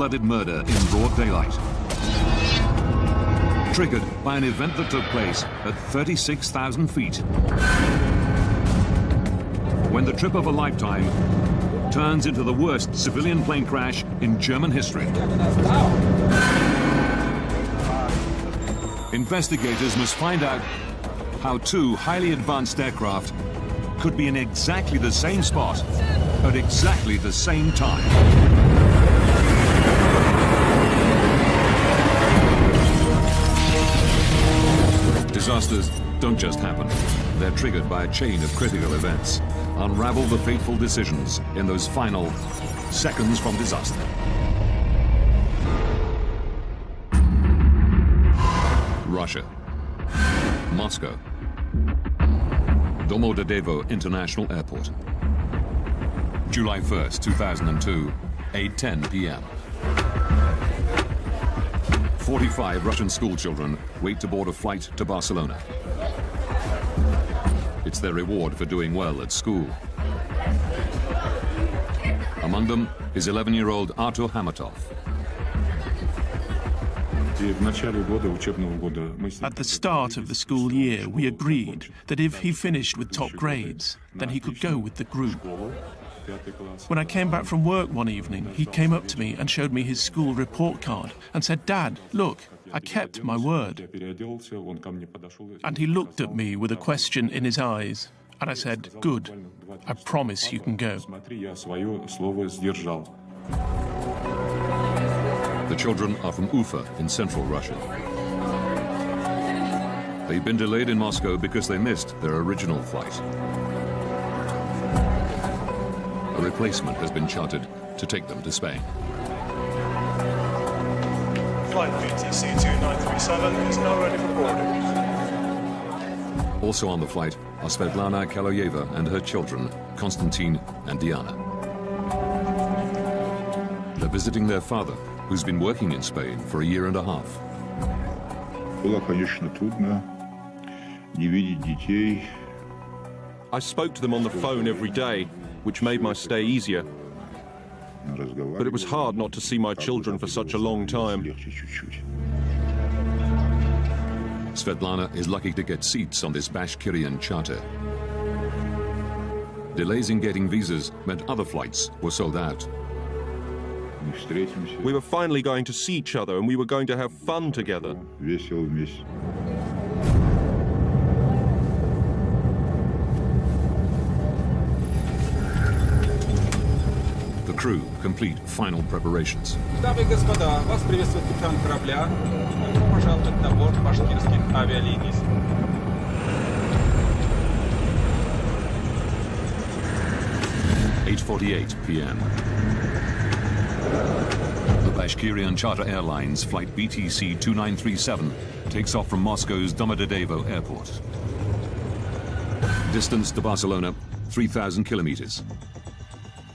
cold-blooded murder in broad daylight, triggered by an event that took place at 36,000 feet, when the trip of a lifetime turns into the worst civilian plane crash in German history. Investigators must find out how two highly advanced aircraft could be in exactly the same spot at exactly the same time. Disasters don't just happen. They're triggered by a chain of critical events. Unravel the fateful decisions in those final seconds from disaster. Russia. Moscow. Domodedovo International Airport. July 1st, 2002, 8:10 p.m. 45 Russian schoolchildren wait to board a flight to Barcelona. It's their reward for doing well at school. Among them is 11-year-old Artur Hamatov. At the start of the school year, we agreed that if he finished with top grades, then he could go with the group. When I came back from work one evening, he came up to me and showed me his school report card and said, "Dad, look, I kept my word." And he looked at me with a question in his eyes, and I said, "Good, I promise you can go." The children are from Ufa in central Russia. They've been delayed in Moscow because they missed their original flight. A replacement has been chartered to take them to Spain. Flight VTC 2937 is now ready for boarding. Also on the flight are Svetlana Kaloyeva and her children, Konstantin and Diana. They're visiting their father, who's been working in Spain for a year and a half. I spoke to them on the phone every day, which made my stay easier. But it was hard not to see my children for such a long time. Svetlana is lucky to get seats on this Bashkirian charter. Delays in getting visas meant other flights were sold out. We were finally going to see each other and we were going to have fun together. The crew complete final preparations. Дамы и господа, вас приветствует капитан корабля. Добро пожаловать на борт башкирских авиалиний. 8:48 p.m. The Bashkirian Charter Airlines flight BTC 2937 takes off from Moscow's Domodedovo Airport. Distance to Barcelona, 3,000 kilometers.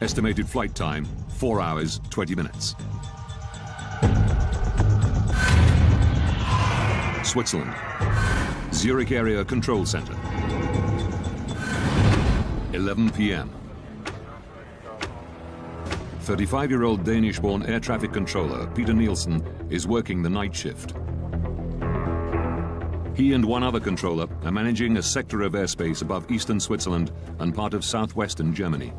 Estimated flight time, 4 hours, 20 minutes. Switzerland. Zurich Area Control Center. 11 p.m. 35-year-old Danish-born air traffic controller Peter Nielsen is working the night shift. He and one other controller are managing a sector of airspace above eastern Switzerland and part of southwestern Germany.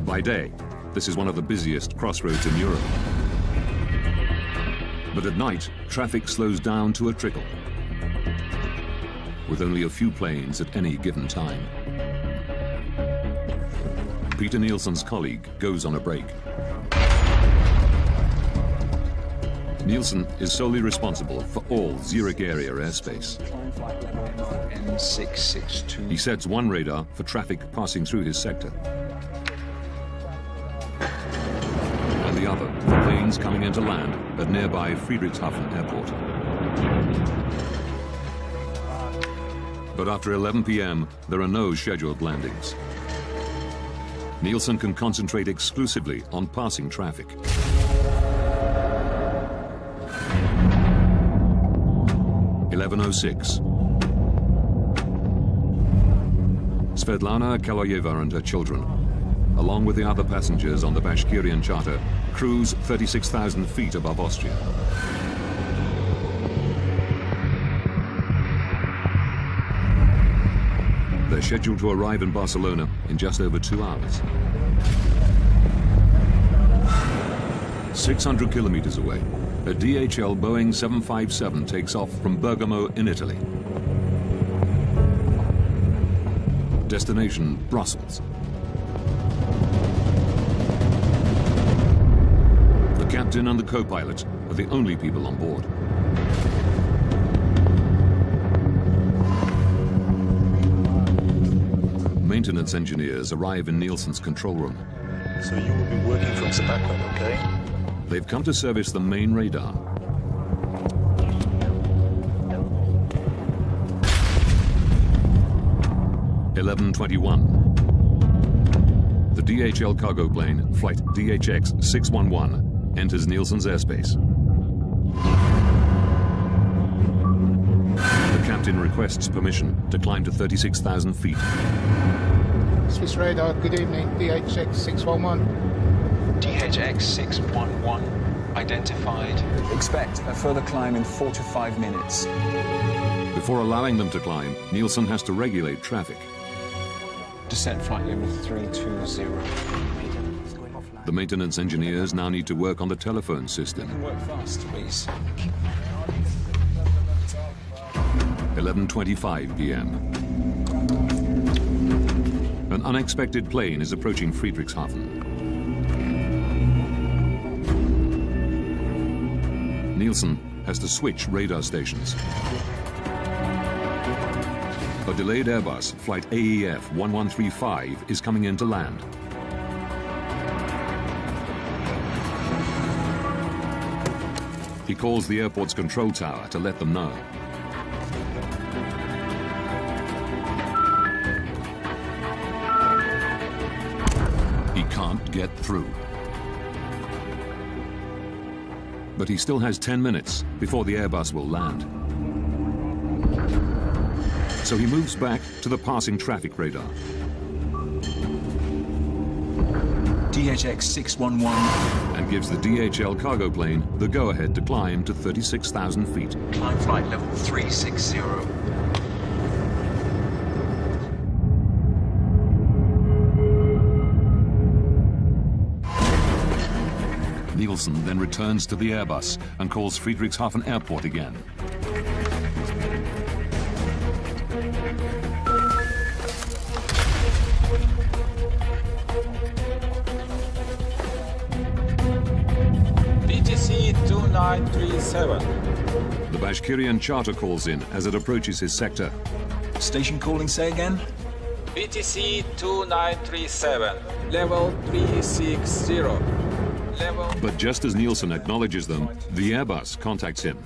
By day, this is one of the busiest crossroads in Europe. But at night, traffic slows down to a trickle, with only a few planes at any given time. Peter Nielsen's colleague goes on a break. Nielsen is solely responsible for all Zurich area airspace. He sets one radar for traffic passing through his sector, and the other for planes coming into land at nearby Friedrichshafen Airport. But after 11 p.m., there are no scheduled landings. Nielsen can concentrate exclusively on passing traffic. (11:06). Svetlana Kaloyeva and her children along with the other passengers on the Bashkirian charter, cruise 36,000 feet above Austria. They're scheduled to arrive in Barcelona in just over 2 hours. 600 kilometers away, a DHL Boeing 757 takes off from Bergamo in Italy. Destination, Brussels. The captain and the co-pilot are the only people on board. Maintenance engineers arrive in Nielsen's control room. So you will be working from the background, okay? They've come to service the main radar. (11:21). The DHL cargo plane, flight DHX 611, enters Nielsen's airspace. The captain requests permission to climb to 36,000 feet. Swiss radar, good evening, DHX 611. DHX 611 identified. Expect a further climb in 4 to 5 minutes. Before allowing them to climb, Nielsen has to regulate traffic. Descent flight level 320. The maintenance engineers now need to work on the telephone system. Work fast, please. 11:25 p.m. An unexpected plane is approaching Friedrichshafen. Nielsen has to switch radar stations. A delayed Airbus, flight AEF 1135, is coming in to land. He calls the airport's control tower to let them know. He can't get through. But he still has 10 minutes before the Airbus will land. So he moves back to the passing traffic radar. DHX 611. And gives the DHL cargo plane the go-ahead to climb to 36,000 feet. Climb flight level 360. Nielsen then returns to the Airbus and calls Friedrichshafen Airport again. BTC 2937. The Bashkirian charter calls in as it approaches his sector. Station calling, say again? BTC 2937. Level 360. But just as Nielsen acknowledges them, the Airbus contacts him.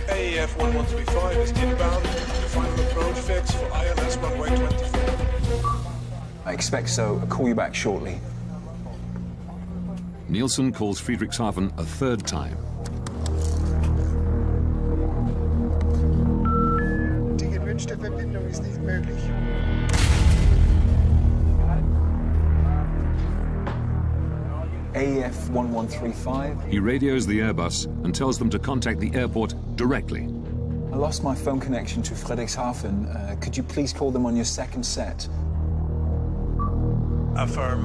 AEF 1135 is inbound. Final approach fix for ILS runway 24. I expect so. I'll call you back shortly. Nielsen calls Friedrichshafen a third time. Die gewünschte Verbindung ist nicht möglich. AEF 1135. He radios the Airbus and tells them to contact the airport directly. I lost my phone connection to Friedrichshafen. Could you please call them on your second set? Affirm.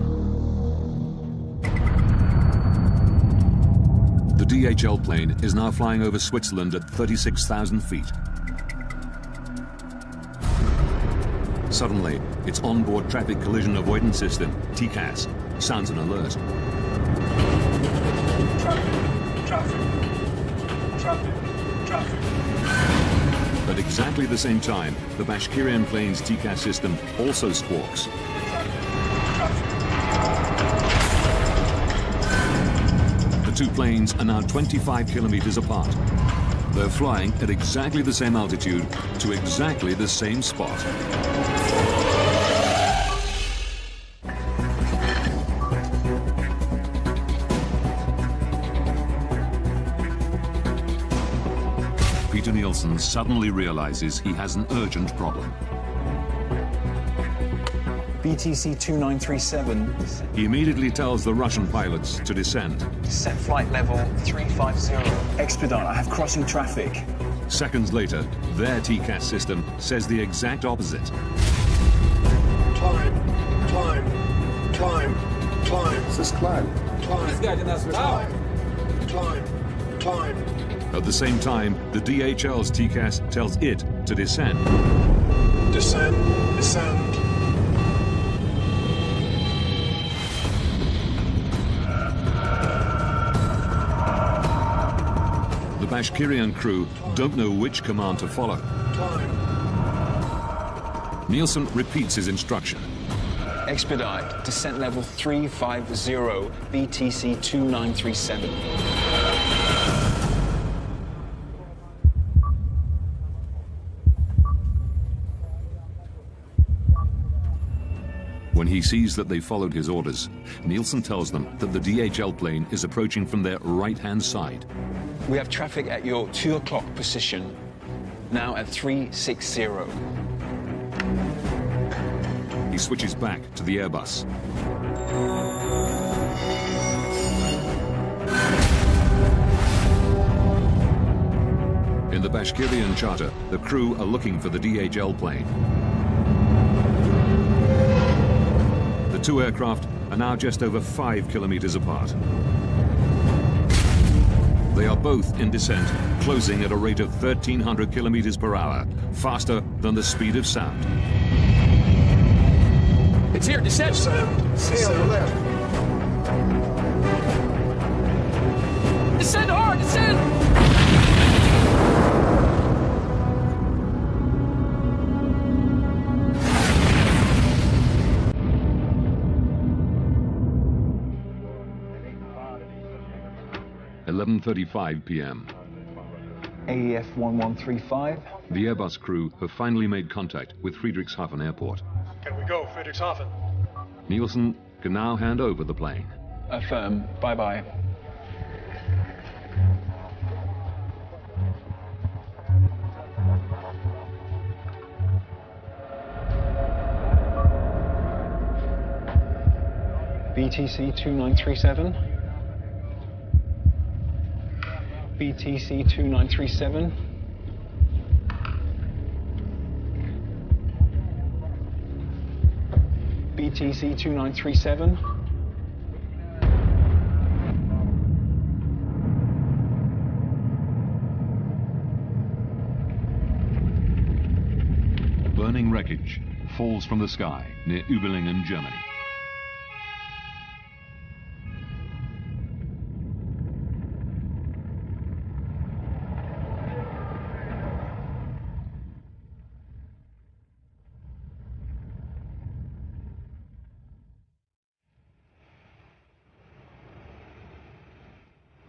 The DHL plane is now flying over Switzerland at 36,000 feet. Suddenly, its onboard traffic collision avoidance system, TCAS, sounds an alert. Traffic. At exactly the same time, the Bashkirian plane's TCAS system also squawks. The two planes are now 25 kilometers apart. They're flying at exactly the same altitude to exactly the same spot. Peter Nielsen suddenly realizes he has an urgent problem. BTC 2937. He immediately tells the Russian pilots to descend. Set flight level 350. Expedite, I have crossing traffic. Seconds later, their TCAS system says the exact opposite. Climb, climb, climb, climb. What's this climb? Climb, climb, climb. At the same time, the DHL's TCAS tells it to descend. Descend, descend. The Bashkirian crew don't know which command to follow. Climb. Nielsen repeats his instruction. Expedite, descent level 350, BTC 2937. When he sees that they followed his orders, Nielsen tells them that the DHL plane is approaching from their right-hand side. We have traffic at your 2 o'clock position, now at 360. He switches back to the Airbus. In the Bashkirian charter, the crew are looking for the DHL plane. The two aircraft are now just over 5 kilometers apart. They are both in descent, closing at a rate of 1,300 kilometers per hour, faster than the speed of sound. It's here, descent! Descend, Stay on the left. Descend hard, descend! 11:35 p.m. AEF 1135. The Airbus crew have finally made contact with Friedrichshafen Airport. Can we go, Friedrichshafen? Nielsen can now hand over the plane. Affirm. Bye-bye. BTC 2937. BTC 2937. BTC 2937. Burning wreckage falls from the sky near Überlingen, Germany.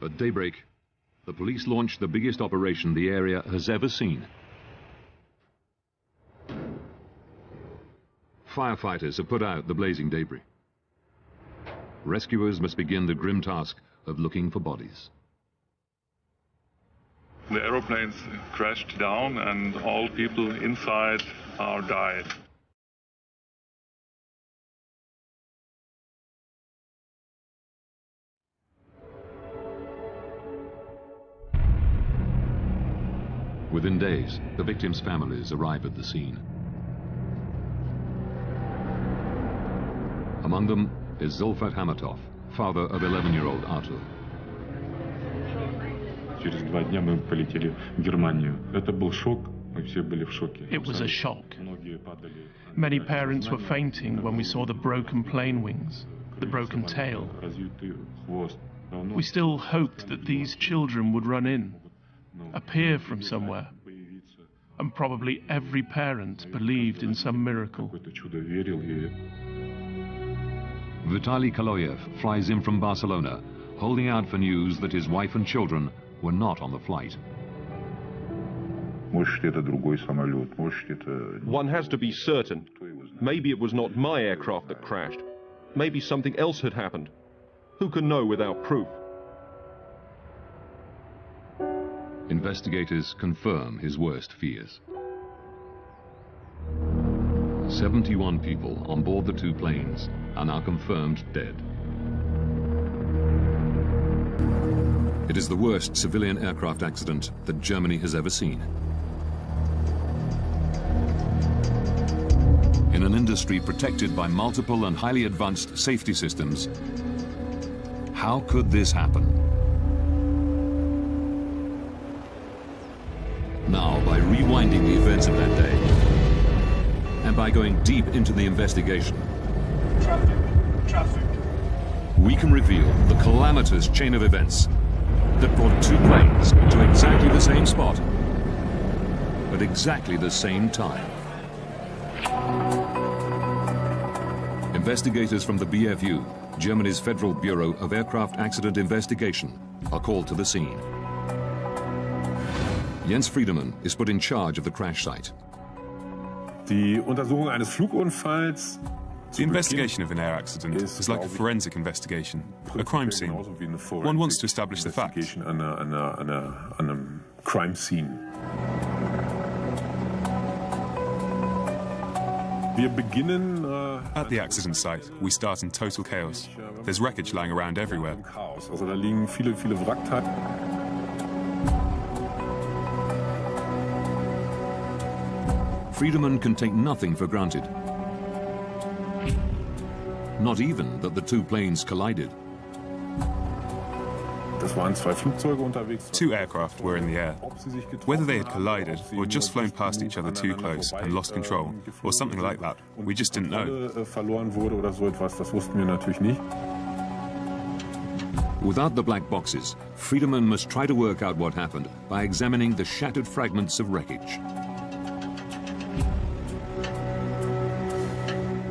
At daybreak, the police launched the biggest operation the area has ever seen. Firefighters have put out the blazing debris. Rescuers must begin the grim task of looking for bodies. The aeroplanes crashed down and all people inside are died. Within days, the victims' families arrive at the scene. Among them is Zulfat Hamatov, father of 11-year-old Artur. Через 2 дня мы полетели в Германию. Это был шок, мы все были в шоке. It was a shock. Many parents were fainting when we saw the broken plane wings, the broken tail. We still hoped that these children would run in, appear from somewhere, and probably every parent believed in some miracle. Vitaly Kaloyev flies in from Barcelona, holding out for news that his wife and children were not on the flight. One has to be certain. Maybe it was not my aircraft that crashed. Maybe something else had happened. Who can know without proof? Investigators confirm his worst fears. 71 people on board the two planes are now confirmed dead. It is the worst civilian aircraft accident that Germany has ever seen. In an industry protected by multiple and highly advanced safety systems, how could this happen? Now, by rewinding the events of that day, and by going deep into the investigation, Traffic. we can reveal the calamitous chain of events that brought two planes to exactly the same spot at exactly the same time. Investigators from the BFU, Germany's Federal Bureau of Aircraft Accident Investigation, are called to the scene. Jens Friedemann is put in charge of the crash site. Die Untersuchung eines Flugunfalls. The investigation of an air accident is like a forensic investigation, a crime scene. One wants to establish the facts. An crime scene. Wir beginnen at the accident site. We start in total chaos. There's wreckage lying around everywhere. Also da liegen viele Wrackteile. Friedemann can take nothing for granted. Not even that the two planes collided. Das waren zwei Flugzeuge unterwegs. Two aircraft were in the air. Whether they had collided or just flown past each other too close and lost control, or something like that, we just didn't know. Verloren wurde oder so etwas, das wussten wir natürlich nicht. Without the black boxes, Friedemann must try to work out what happened by examining the shattered fragments of wreckage.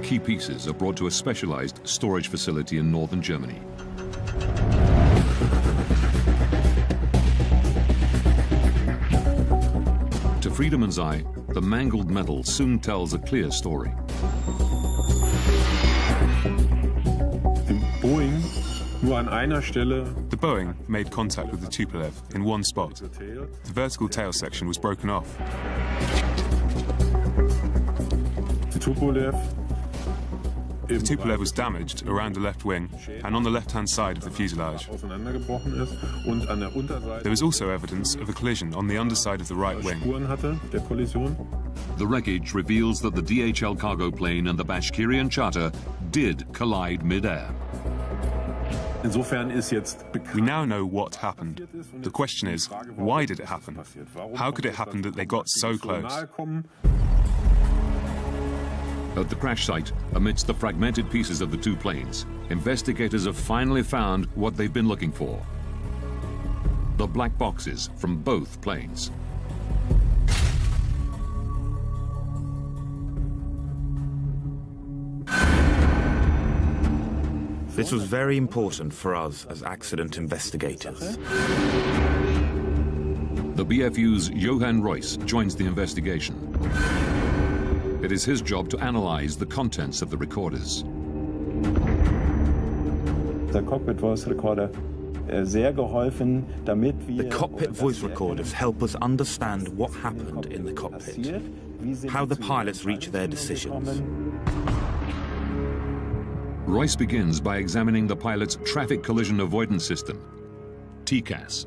Key pieces are brought to a specialized storage facility in northern Germany. To Friedemann's eye, the mangled metal soon tells a clear story. The Boeing made contact with the Tupolev in one spot. The vertical tail section was broken off. The Tupolev was damaged around the left wing and on the left-hand side of the fuselage. There was also evidence of a collision on the underside of the right wing. The wreckage reveals that the DHL cargo plane and the Bashkirian charter did collide mid-air. We now know what happened. The question is, why did it happen? How could it happen that they got so close? At the crash site, amidst the fragmented pieces of the two planes, investigators have finally found what they've been looking for: the black boxes from both planes. This was very important for us as accident investigators. The BFU's Johann Reuss joins the investigation. It is his job to analyze the contents of the recorders. The cockpit voice recorder sehr geholfen, damit wir the cockpit voice recorders help us understand what happened in the cockpit, how the pilots reach their decisions. Reuss begins by examining the pilot's traffic collision avoidance system, TCAS.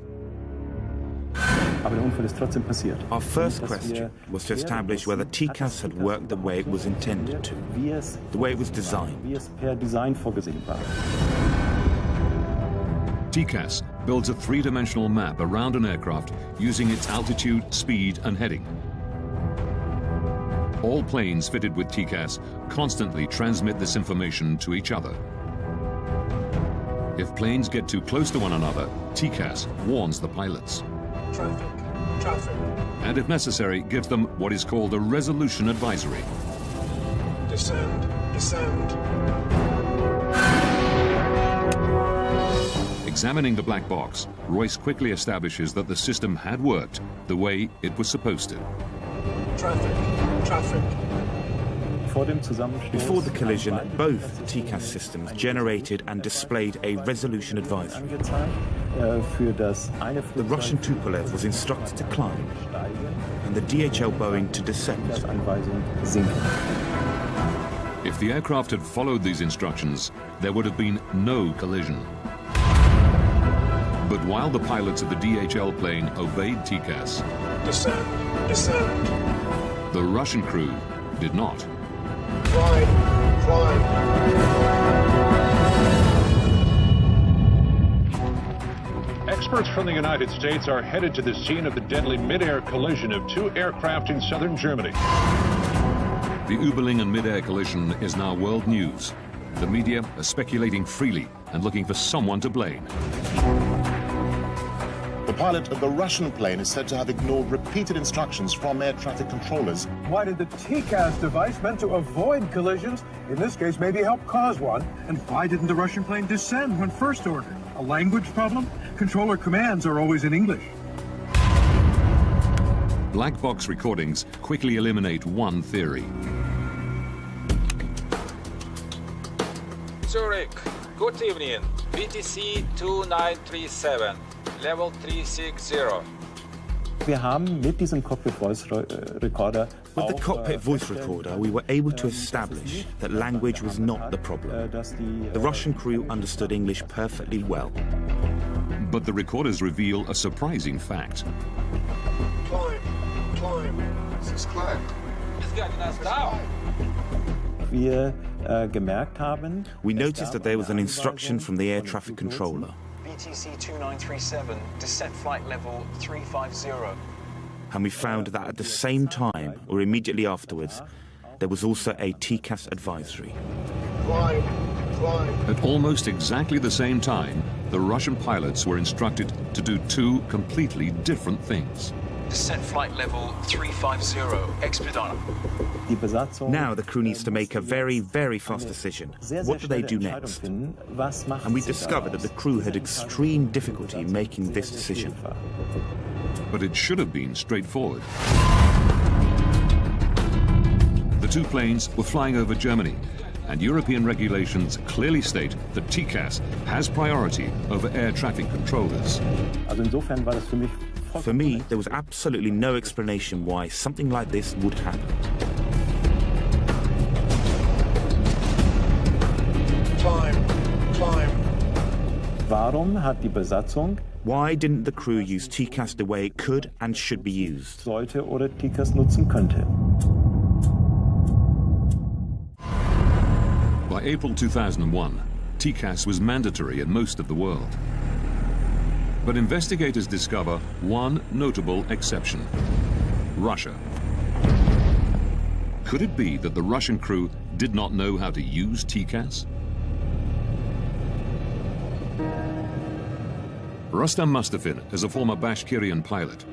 Our first question was to establish whether TCAS had worked the way it was intended to, the way it was designed. TCAS builds a three-dimensional map around an aircraft using its altitude, speed, and heading. All planes fitted with TCAS constantly transmit this information to each other. If planes get too close to one another, TCAS warns the pilots. Traffic. And if necessary, gives them what is called a resolution advisory. Descend. Examining the black box, Reuss quickly establishes that the system had worked the way it was supposed to. Traffic. Before the collision, both TCAS systems generated and displayed a resolution advisory. The Russian Tupolev was instructed to climb, and the DHL Boeing to descend. If the aircraft had followed these instructions, there would have been no collision. But while the pilots of the DHL plane obeyed TCAS, Descend. the Russian crew did not. Climb. Experts from the United States are headed to the scene of the deadly mid-air collision of two aircraft in southern Germany. The Überlingen mid-air collision is now world news. The media are speculating freely and looking for someone to blame. The pilot of the Russian plane is said to have ignored repeated instructions from air traffic controllers. Why did the TCAS device meant to avoid collisions, in this case maybe help cause one? And why didn't the Russian plane descend when first ordered? A language problem? Controller commands are always in English. Black box recordings quickly eliminate one theory. Zurich, good evening. BTC 2937, level 360. Wir haben mit diesem Cockpit Voice Recorder With the cockpit voice recorder, we were able to establish that language was not the problem. The Russian crew understood English perfectly well. But the recorders reveal a surprising fact. Climb. This is climb. It's getting us down. We noticed that there was an instruction from the air traffic controller. BTC 2937, descent flight level 350. And we found that at the same time, or immediately afterwards, there was also a TCAS advisory. Climb. At almost exactly the same time, the Russian pilots were instructed to do two completely different things. Descent flight level 350, expedite. Now the crew needs to make a very, very fast decision. What do they do next? And we discovered that the crew had extreme difficulty making this decision. But it should have been straightforward. The two planes were flying over Germany, and European regulations clearly state that TCAS has priority over air traffic controllers. For me, there was absolutely no explanation why something like this would happen. Climb. Warum hat die Besatzung Why didn't the crew use TCAS the way it could and should be used? sollte oder TCAS nutzen könnte? By April 2001, TCAS was mandatory in most of the world. But investigators discover one notable exception: Russia. Could it be that the Russian crew did not know how to use TCAS? Rustam Mustafin is a former Bashkirian pilot.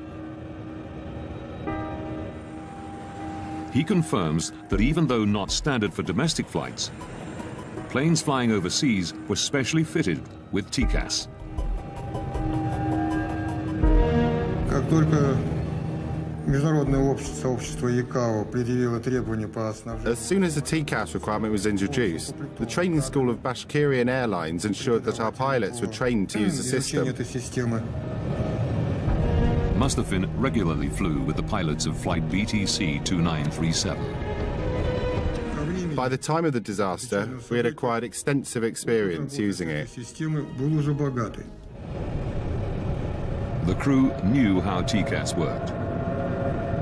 He confirms that even though not standard for domestic flights, planes flying overseas were specially fitted with TCAS. Как только международное сообщество ИКАО предъявило требования по основным... As soon as the TCAS requirement was introduced, the training school of Bashkirian Airlines ensured that our pilots were trained to use the system. Mustafin regularly flew with the pilots of flight BTC 2937. By the time of the disaster, we had acquired extensive experience using it. The crew knew how TCAS worked,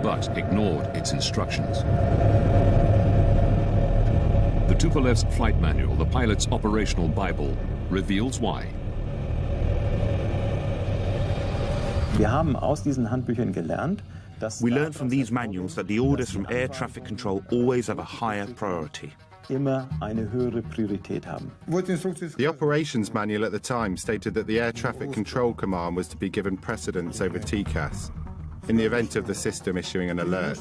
but ignored its instructions. The Tupolev's flight manual, the pilot's operational Bible, reveals why. Wir haben aus diesen Handbüchern gelernt, dass We learned from these manuals that the orders from air traffic control always have a higher priority. immer eine höhere Priorität haben. The operations manual at the time stated that the air traffic control command was to be given precedence over TCAS in the event of the system issuing an alert.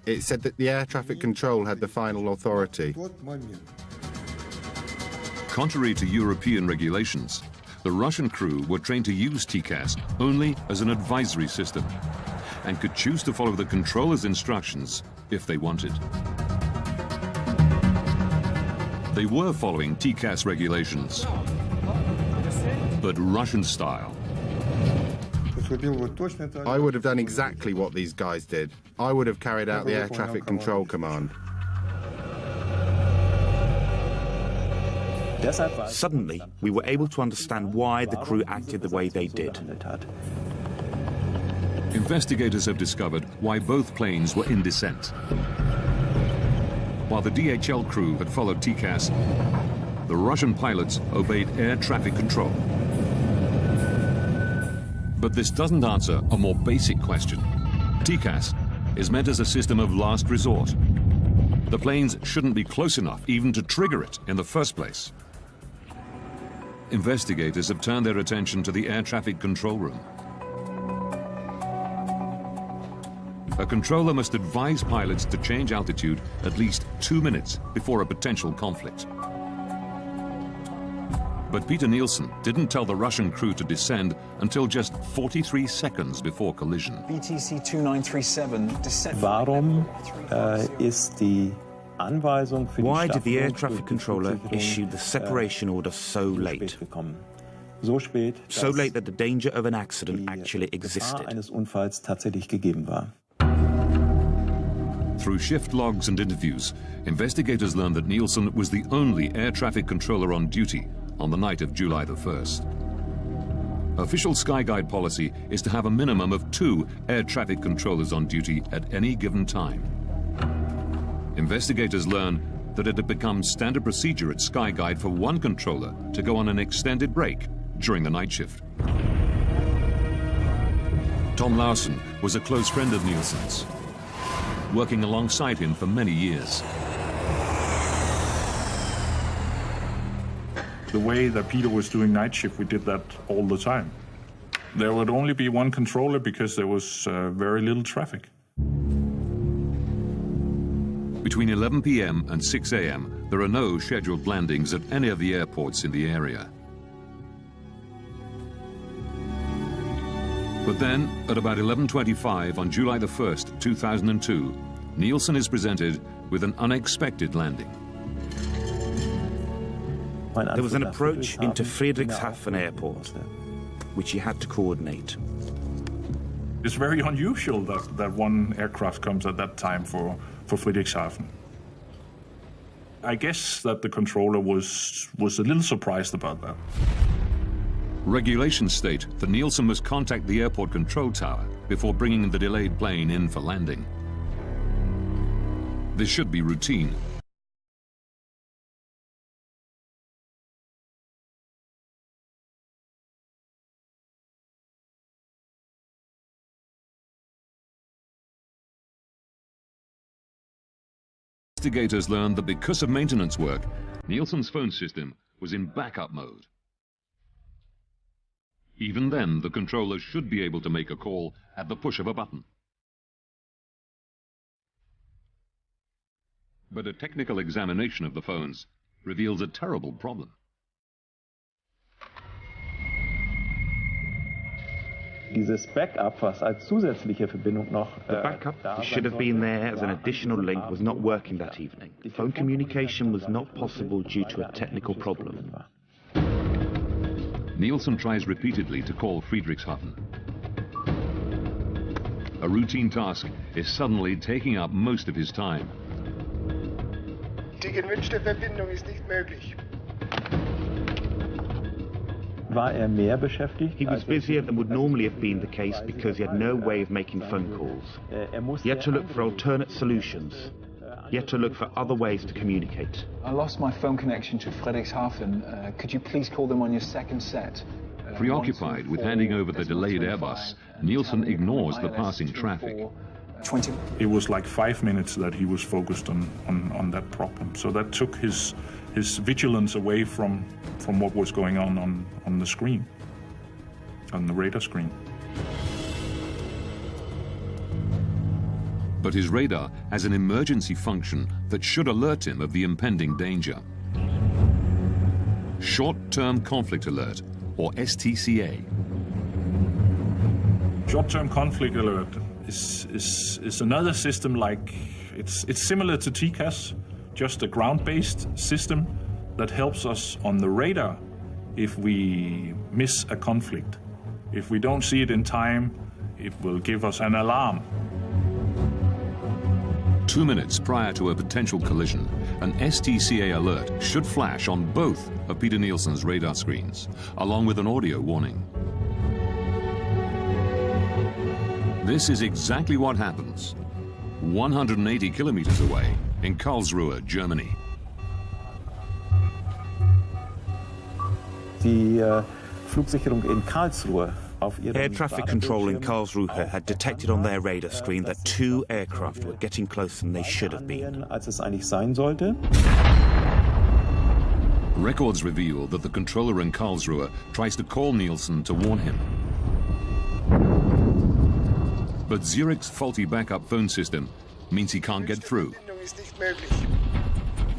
It said that the air traffic control had the final authority. Contrary to European regulations, the Russian crew were trained to use TCAS only as an advisory system and could choose to follow the controller's instructions if they wanted. They were following TCAS regulations, but Russian style. I would have done exactly what these guys did. I would have carried out the air traffic control command. Suddenly, we were able to understand why the crew acted the way they did. Investigators have discovered why both planes were in descent. While the DHL crew had followed TCAS, the Russian pilots obeyed air traffic control. But this doesn't answer a more basic question. TCAS is meant as a system of last resort. The planes shouldn't be close enough even to trigger it in the first place. Investigators have turned their attention to the air traffic control room. A controller must advise pilots to change altitude at least 2 minutes before a potential conflict. But Peter Nielsen didn't tell the Russian crew to descend until just 43 seconds before collision. BTC 2937 descent. Why did the air traffic controller issue the separation order so late? So late that the danger of an accident actually existed. Through shift logs and interviews, investigators learned that Nielsen was the only air traffic controller on duty on the night of July the 1st. Official Skyguide policy is to have a minimum of 2 air traffic controllers on duty at any given time. Investigators learned that it had become standard procedure at Skyguide for one controller to go on an extended break during the night shift. Tom Larsen was a close friend of Nielsen's, working alongside him for many years. The way that Peter was doing night shift, we did that all the time. There would only be one controller because there was very little traffic. Between 11 p.m. and 6 a.m., there are no scheduled landings at any of the airports in the area. But then, at about 11:25 on July the 1st, 2002, Nielsen is presented with an unexpected landing. There was an approach into Friedrichshafen Airport, which he had to coordinate. It's very unusual that one aircraft comes at that time for Friedrichshafen. I guess that the controller was a little surprised about that. Regulations state that Nielsen must contact the airport control tower before bringing the delayed plane in for landing. This should be routine. Investigators learned that because of maintenance work, Nielsen's phone system was in backup mode. Even then, the controller should be able to make a call at the push of a button. But a technical examination of the phones reveals a terrible problem. The backup that should have been there as an additional link was not working that evening. Phone communication was not possible due to a technical problem. Nielsen tries repeatedly to call Friedrichshafen. A routine task is suddenly taking up most of his time. Die gewünschte Verbindung ist nicht möglich. He was busier than would normally have been the case because he had no way of making phone calls. He had to look for alternate solutions. He had to look for other ways to communicate. I lost my phone connection to Friedrichshafen. Could you please call them on your second set? Preoccupied with handing over the delayed Airbus, Nielsen ignores the passing traffic. It was like 5 minutes that he was focused on that problem. So that took his vigilance away from what was going on the screen, on the radar screen. But his radar has an emergency function that should alert him of the impending danger. Short-term conflict alert, or STCA. Short-term conflict alert is another system like, it's similar to TCAS, just a ground-based system that helps us on the radar if we miss a conflict. If we don't see it in time, it will give us an alarm. 2 minutes prior to a potential collision, an STCA alert should flash on both of Peter Nielsen's radar screens, along with an audio warning. This is exactly what happens 180 kilometers away in Karlsruhe, Germany. Die Flugsicherung in Karlsruhe. Air traffic control in Karlsruhe had detected on their radar screen that 2 aircraft were getting closer than they should have been. Als es eigentlich sein sollte. Records reveal that the controller in Karlsruhe tries to call Nielsen to warn him. But Zurich's faulty backup phone system means he can't get through.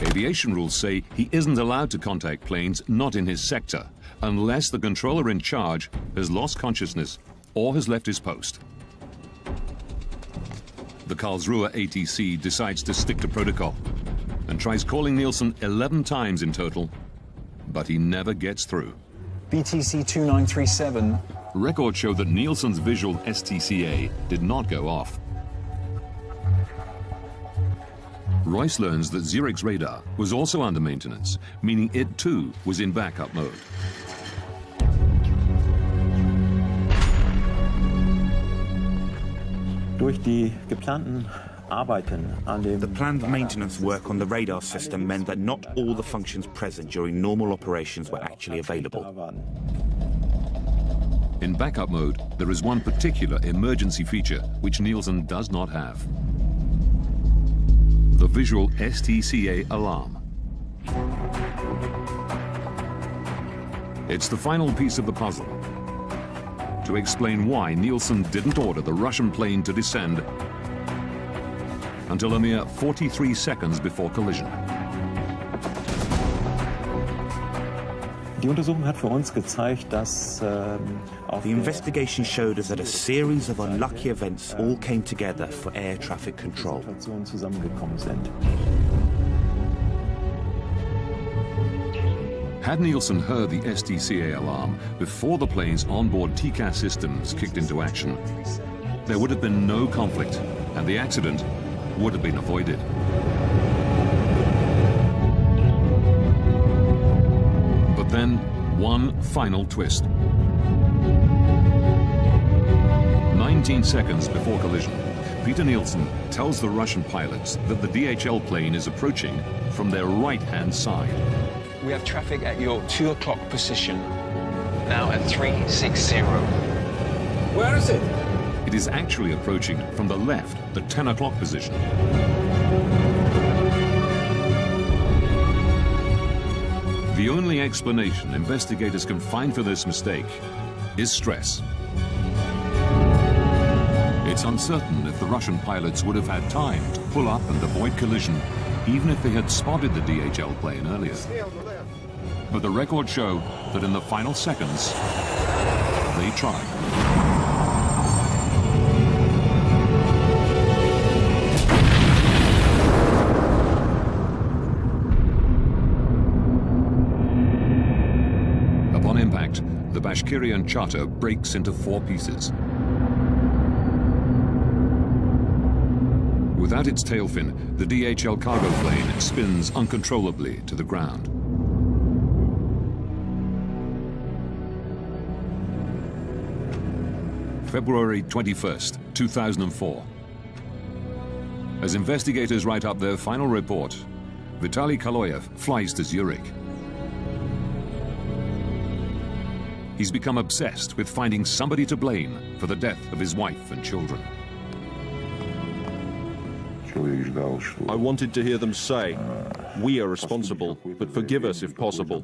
Aviation rules say he isn't allowed to contact planes not in his sector unless the controller in charge has lost consciousness or has left his post. The Karlsruhe ATC decides to stick to protocol and tries calling Nielsen 11 times in total, but he never gets through. BTC 2937. Records show that Nielsen's visual STCA did not go off. Royce learns that Zurich's radar was also under maintenance, meaning it too was in backup mode. Durch die geplanten Arbeiten an dem The planned maintenance work on the radar system meant that not all the functions present during normal operations were actually available. In backup mode, there is one particular emergency feature which Nielsen does not have. The visual STCA alarm. It's the final piece of the puzzle to explain why Nielsen didn't order the Russian plane to descend until a mere 43 seconds before collision. Die Untersuchung hat für uns gezeigt, dass the investigation showed us that a series of unlucky events all came together for air traffic control. zusammengekommen sind. Had Nielsen heard the STCA alarm before the plane's onboard TCAS systems kicked into action, there would have been no conflict and the accident would have been avoided. But then, one final twist. 19 seconds before collision, Peter Nielsen tells the Russian pilots that the DHL plane is approaching from their right-hand side. We have traffic at your 2 o'clock position, now at 360. Where is it? It is actually approaching from the left, the 10 o'clock position. The only explanation investigators can find for this mistake is stress. It's uncertain if the Russian pilots would have had time to pull up and avoid collision, even if they had spotted the DHL plane earlier. But the records show that in the final seconds, they tried. Upon impact, the Bashkirian charter breaks into 4 pieces. Without its tail fin, the DHL cargo plane spins uncontrollably to the ground. February 21st, 2004. As investigators write up their final report, Vitaly Kaloyev flies to Zurich. He's become obsessed with finding somebody to blame for the death of his wife and children. I wanted to hear them say, "We are responsible, but forgive us if possible."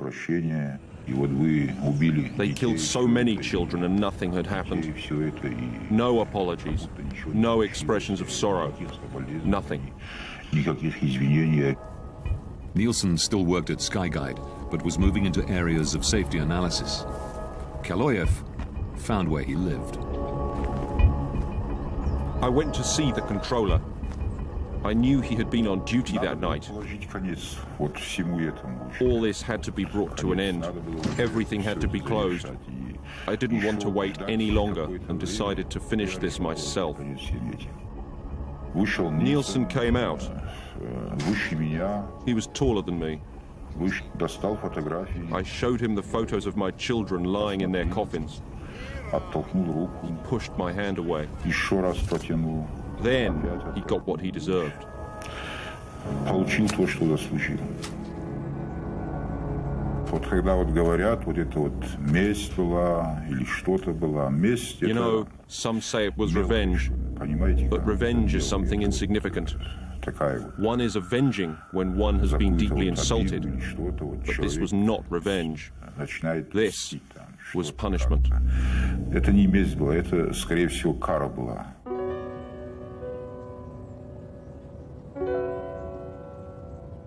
They killed so many children and nothing had happened. No apologies, no expressions of sorrow, nothing. Nielsen still worked at Skyguide, but was moving into areas of safety analysis. Kaloyev found where he lived. I went to see the controller. I knew he had been on duty that night. All this had to be brought to an end. Everything had to be closed. I didn't want to wait any longer and decided to finish this myself. Nielsen came out. He was taller than me. I showed him the photos of my children lying in their coffins. He pushed my hand away. Then he got what he deserved. You know, some say it was revenge, but revenge is something insignificant. One is avenging when one has been deeply insulted, but this was not revenge. This was punishment.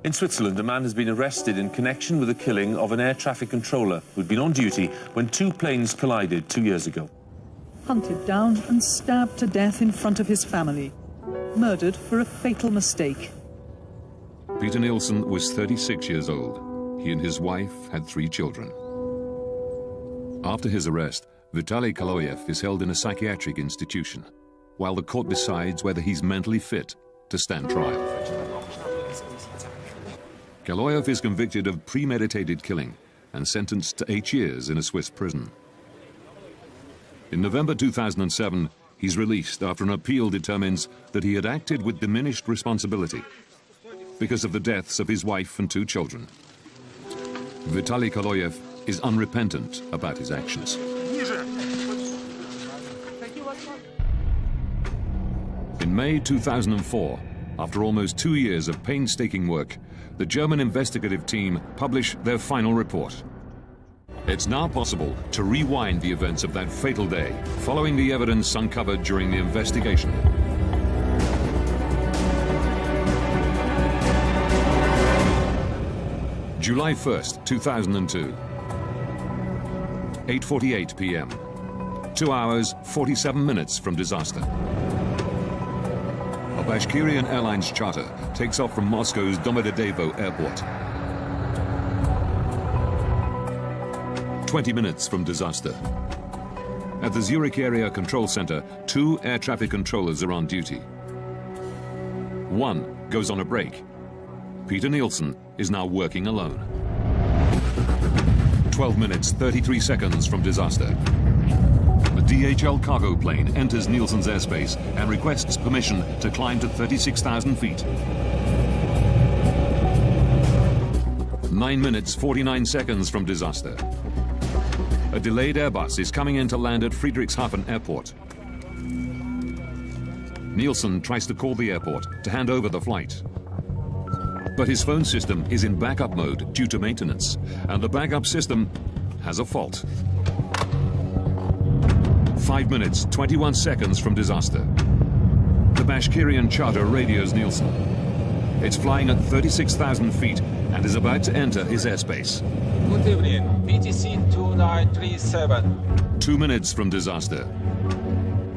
In Switzerland, a man has been arrested in connection with the killing of an air traffic controller who'd been on duty when two planes collided 2 years ago. Hunted down and stabbed to death in front of his family. Murdered for a fatal mistake. Peter Nielsen was 36 years old. He and his wife had 3 children. After his arrest, Vitaly Kaloyev is held in a psychiatric institution, while the court decides whether he's mentally fit to stand trial. Kaloyev is convicted of premeditated killing and sentenced to 8 years in a Swiss prison. In November 2007, he's released after an appeal determines that he had acted with diminished responsibility because of the deaths of his wife and 2 children. Vitaly Kaloyev is unrepentant about his actions. In May 2004, after almost 2 years of painstaking work, the German investigative team published their final report. It's now possible to rewind the events of that fatal day, following the evidence uncovered during the investigation. July 1st, 2002. 8:48 p.m. 2 hours, 47 minutes from disaster. A Bashkirian Airlines charter takes off from Moscow's Domodedovo airport. 20 minutes from disaster. At the Zurich Area Control Center, 2 air traffic controllers are on duty. One goes on a break. Peter Nielsen is now working alone. 12 minutes, 33 seconds from disaster. A DHL cargo plane enters Nielsen's airspace and requests permission to climb to 36,000 feet. 9 minutes, 49 seconds from disaster. A delayed Airbus is coming in to land at Friedrichshafen Airport. Nielsen tries to call the airport to hand over the flight. But his phone system is in backup mode due to maintenance, and the backup system has a fault. 5 minutes, 21 seconds from disaster. The Bashkirian charter radios Nielsen. It's flying at 36,000 feet and is about to enter his airspace. Good evening, BTC 2937. 2 minutes from disaster.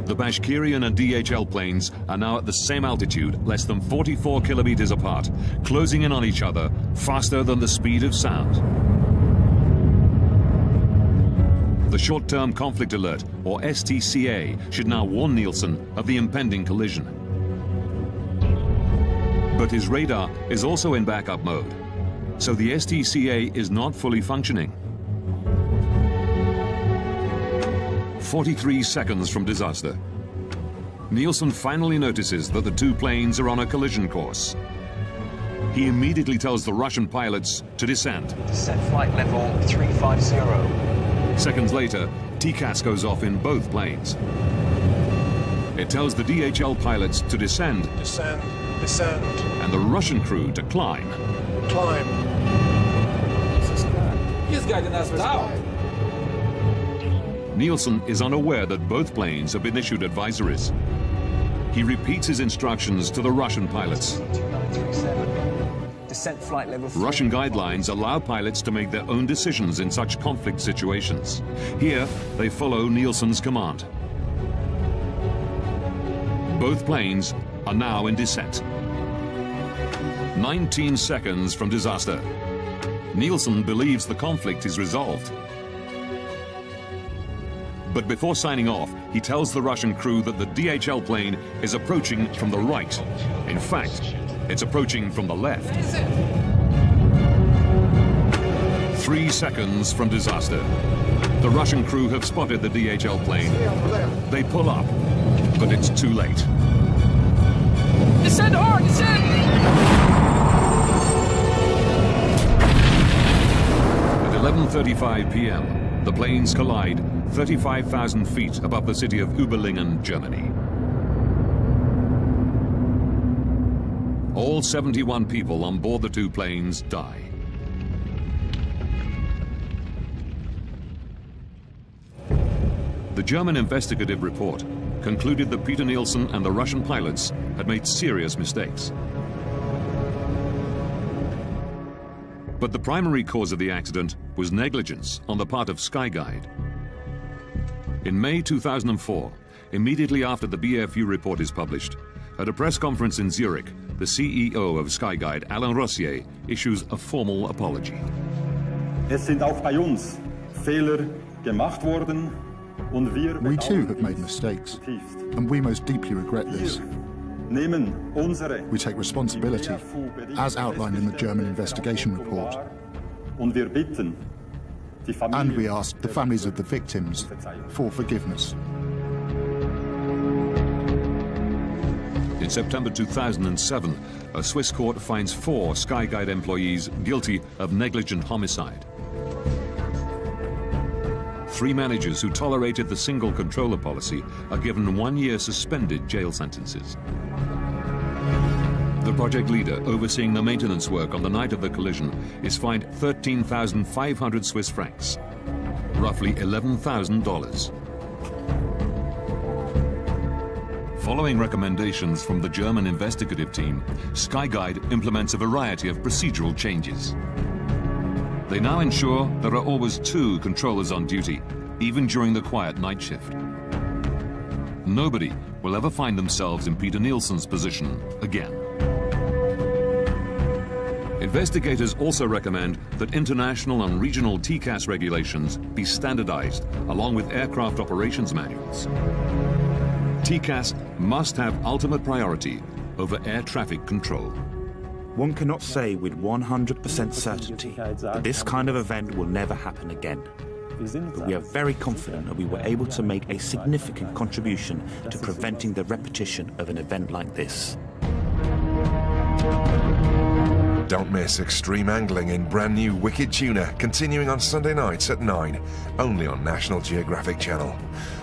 The Bashkirian and DHL planes are now at the same altitude, less than 44 kilometers apart, closing in on each other faster than the speed of sound. The Short-Term Conflict Alert, or STCA, should now warn Nielsen of the impending collision. But his radar is also in backup mode, so the STCA is not fully functioning. 43 seconds from disaster. Nielsen finally notices that the 2 planes are on a collision course. He immediately tells the Russian pilots to descend. Descent flight level 350. Seconds later, TCAS goes off in both planes. It tells the DHL pilots to descend. Descend, descend. And the Russian crew to climb. Climb. He's guiding us down. Nielsen is unaware that both planes have been issued advisories. He repeats his instructions to the Russian pilots. Descent flight level 3. Russian guidelines allow pilots to make their own decisions in such conflict situations. Here, they follow Nielsen's command. Both planes are now in descent. 19 seconds from disaster. Nielsen believes the conflict is resolved. But before signing off, he tells the Russian crew that the DHL plane is approaching from the right. In fact, it's approaching from the left. 3 seconds from disaster. The Russian crew have spotted the DHL plane. They pull up, but it's too late. Descend hard, descend! At 11:35 p.m., the planes collide 35,000 feet above the city of Überlingen, Germany. All 71 people on board the 2 planes die. The German investigative report concluded that Peter Nielsen and the Russian pilots had made serious mistakes. But the primary cause of the accident was negligence on the part of Skyguide. In May 2004, immediately after the BFU report is published, at a press conference in Zurich, the CEO of Skyguide, Alain Rossier, issues a formal apology. Es sind auch bei uns Fehler gemacht worden. We too have made mistakes, and we most deeply regret this. We take responsibility, as outlined in the German investigation report. And we ask the families of the victims for forgiveness. In September 2007, a Swiss court finds 4 Skyguide employees guilty of negligent homicide. 3 managers who tolerated the single controller policy are given 1-year suspended jail sentences. The project leader overseeing the maintenance work on the night of the collision is fined 13,500 Swiss francs, roughly $11,000. Following recommendations from the German investigative team, Skyguide implements a variety of procedural changes. They now ensure there are always 2 controllers on duty, even during the quiet night shift. Nobody will ever find themselves in Peter Nielsen's position again. Investigators also recommend that international and regional TCAS regulations be standardized along with aircraft operations manuals. TCAS must have ultimate priority over air traffic control. One cannot say with 100% certainty that this kind of event will never happen again. But we are very confident that we were able to make a significant contribution to preventing the repetition of an event like this. Don't miss extreme angling in brand new Wicked Tuna, continuing on Sunday nights at 9, only on National Geographic Channel.